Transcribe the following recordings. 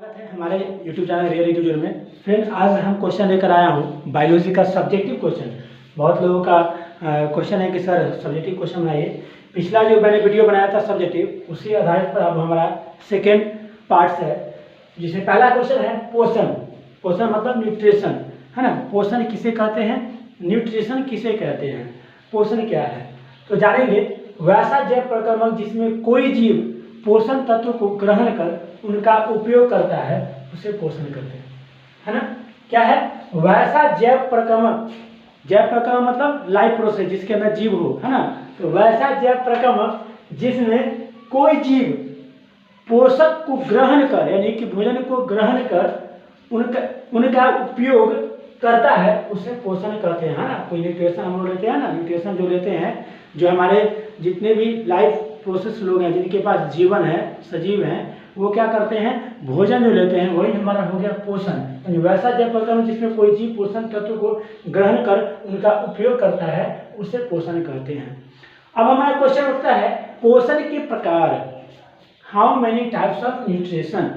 स्वागत है हमारे YouTube चैनल रियल एजुकेशन में। फ्रेंड्स, आज हम क्वेश्चन लेकर आया हूँ बायोलॉजी का सब्जेक्टिव क्वेश्चन। बहुत लोगों का क्वेश्चन है कि सर सब्जेक्टिव क्वेश्चन बनाइए। पिछला जो मैंने वीडियो बनाया था सब्जेक्टिव, उसी आधारित पर अब हमारा सेकेंड पार्ट है, जिसमें पहला क्वेश्चन है पोषण। पोषण मतलब न्यूट्रिशन, है ना। पोषण किसे कहते हैं, न्यूट्रिशन किसे कहते हैं, पोषण क्या है, तो जानेंगे। वैसा जैव प्रक्रमण जिसमें कोई जीव पोषण तत्व को ग्रहण कर उनका उपयोग करता है, उसे पोषण कहते हैं, है ना। क्या है, वैसा जैव प्रक्रमण। जैव प्रक्रमण मतलब लाइफ प्रोसेस, जिसके अंदर जीव हो, है ना। तो वैसा जैव प्रक्रमण जिसमें कोई जीव पोषक को ग्रहण कर, यानी कि भोजन को ग्रहण कर उनका उपयोग करता है, उसे पोषण कहते हैं, है ना। कोई न्यूट्रिशन हम लोग लेते हैं ना, न्यूट्रिशन जो लेते हैं, जो हमारे जितने भी लाइफ प्रोसेस लोग हैं, जिनके पास जीवन है, सजीव हैं, वो क्या करते हैं, भोजन जो लेते हैं, वही हमारा हो गया पोषण। वैसा जैव प्रक्रमण जिसमें कोई जीव पोषण तत्व को ग्रहण कर उनका उपयोग करता है, उसे पोषण कहते हैं। अब हमारा क्वेश्चन उठता है, पोषण के प्रकार। How many types of nutrition.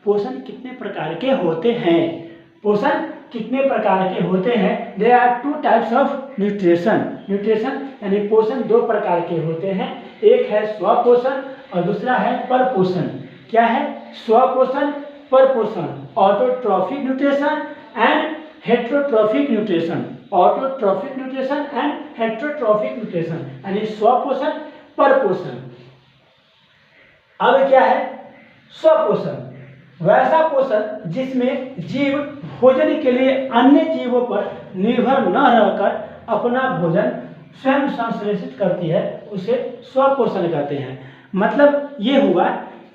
पोषण कितने प्रकार के होते हैं, पोषण कितने प्रकार के होते हैं। There are two types of nutrition. Nutrition यानी पोषण दो प्रकार के होते हैं, एक है स्वपोषण और दूसरा है परपोषण। क्या है, स्वपोषण, परपोषण। Autotrophic nutrition and heterotrophic nutrition. Autotrophic nutrition and heterotrophic nutrition, यानी स्वपोषण, परपोषण। अब क्या है, स्वपोषण। वैसा पोषण जिसमें जीव भोजन के लिए अन्य जीवों पर निर्भर न रहकर अपना भोजन स्वयं संश्लेषित करती है, उसे स्वपोषण कहते हैं। मतलब ये हुआ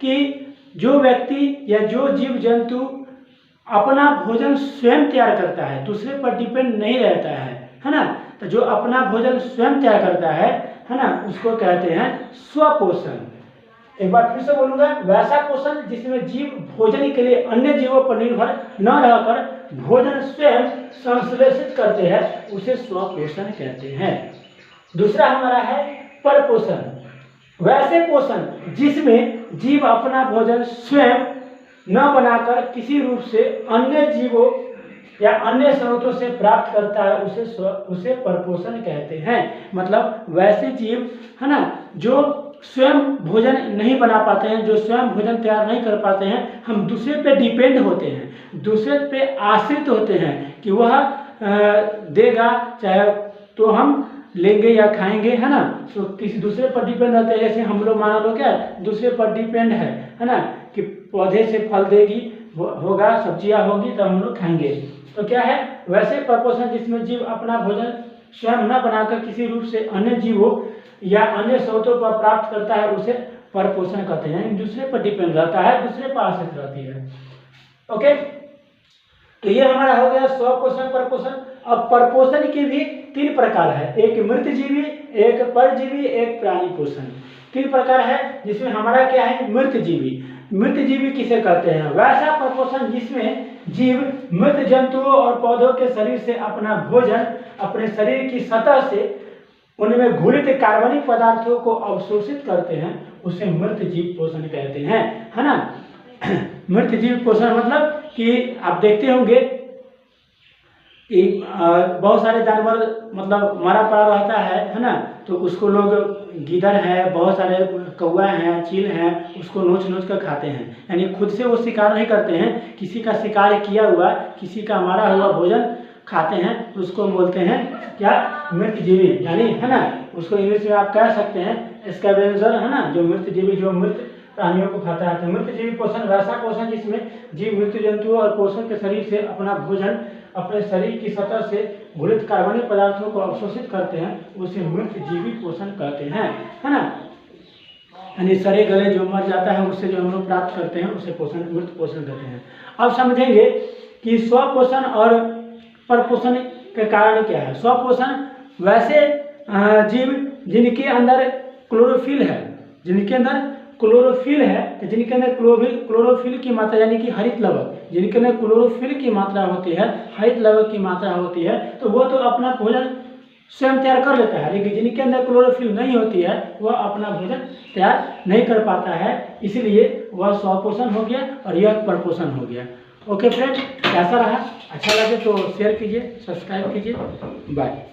कि जो व्यक्ति या जो जीव जंतु अपना भोजन स्वयं तैयार करता है, दूसरे पर डिपेंड नहीं रहता है ना। तो जो अपना भोजन स्वयं तैयार करता है ना, उसको कहते हैं स्वपोषण। एक बार फिर से बोलूंगा, वैसा पोषण जिसमें जीव भोजन के लिए अन्य जीवों पर निर्भर न रहकर भोजन स्वयं संश्लेषित करते हैं, उसे स्वपोषण कहते हैं। दूसरा हमारा है परपोषण। वैसे पोषण जिसमें जीव अपना भोजन स्वयं न बनाकर किसी रूप से अन्य जीवों या अन्य स्रोतों से प्राप्त करता है, उसे परपोषण कहते हैं। मतलब वैसे जीव, है ना, जो स्वयं भोजन नहीं बना पाते हैं, जो स्वयं भोजन तैयार नहीं कर पाते हैं, हम दूसरे पे डिपेंड होते हैं, दूसरे पे आश्रित होते हैं कि वह देगा, चाहे तो हम लेंगे या खाएंगे, है ना। तो किसी दूसरे पर डिपेंड रहते हैं। जैसे हम लोग मान लो क्या दूसरे पर डिपेंड है ना, कि पौधे से फल देगी, होगा, सब्जियां होगी, तब हम लोग खाएंगे। तो क्या है, वैसे परपोषण जिसमें जीव अपना भोजन स्वयं न बनाकर किसी रूप से अन्य जीवों या अन्य स्रोतों पर प्राप्त करता है, उसे परपोषण कहते हैं। दूसरे पर डिपेंड रहता है, दूसरे पर आश्रित रहती है। ओके, तो ये हमारा हो गया स्वपोषण, परपोषण। अब परपोषण के भी तीन प्रकार है, एक मृत जीवी, एक परजीवी, एक प्राणी पोषण। तीन प्रकार है, जिसमें हमारा क्या है, मृत जीवी। मृत जीवी किसे कहते हैं, वैसा परपोषण जिसमें जीव मृत जंतुओं और पौधों के शरीर से अपना भोजन अपने शरीर की सतह से उनमें घुलित कार्बनिक पदार्थों को अवशोषित करते हैं, उसे मृत जीव पोषण कहते हैं, है ना। मृत जीव पोषण मतलब कि आप देखते होंगे कि बहुत सारे जानवर मतलब मरा पड़ा रहता है ना, तो उसको लोग, गीदड़ है, बहुत सारे कौवा हैं, चील हैं, उसको नोच नोच कर खाते हैं। यानी खुद से वो शिकार नहीं करते हैं, किसी का शिकार किया हुआ, किसी का मारा हुआ भोजन खाते हैं, उसको बोलते हैं क्या, मृत जीवी, यानी, है ना। उसको इंग्लिश में आप कह सकते हैं स्कैवेंजर, है ना, जो मृत जीवी, जो मृत प्राणियों को खाता है। तो मृत जीवी पोषण वैसा पोषण जिसमें जीव मृत्यु जंतुओं और पोषण के शरीर से अपना भोजन अपने शरीर की सतह से घुलित कार्बनिक पदार्थों को अवशोषित करते हैं, उसे मृत जीवी पोषण कहते हैं, है ना। यानी सड़े गले जो मर जाता है, उससे जो हम लोग प्राप्त करते हैं, उसे पोषण, मृत पोषण कहते हैं। अब समझेंगे कि स्वपोषण और परपोषण के कारण क्या है। स्वपोषण वैसे जीव जिनके अंदर क्लोरोफिल है, जिनके अंदर क्लोरोफिल है, तो जिनके अंदर क्लोरोफिल की मात्रा, यानी कि हरित लवक, जिनके अंदर क्लोरोफिल की मात्रा होती है, हरित लवक की मात्रा होती है, तो वो तो अपना भोजन स्वयं तैयार कर लेता है। लेकिन जिनके अंदर क्लोरोफिल नहीं होती है, वह अपना भोजन तैयार नहीं कर पाता है। इसलिए वह स्वपोषण हो गया और यह परपोषण हो गया। ओके फ्रेंड, कैसा रहा? अच्छा लगे तो शेयर कीजिए, सब्सक्राइब कीजिए। बाय।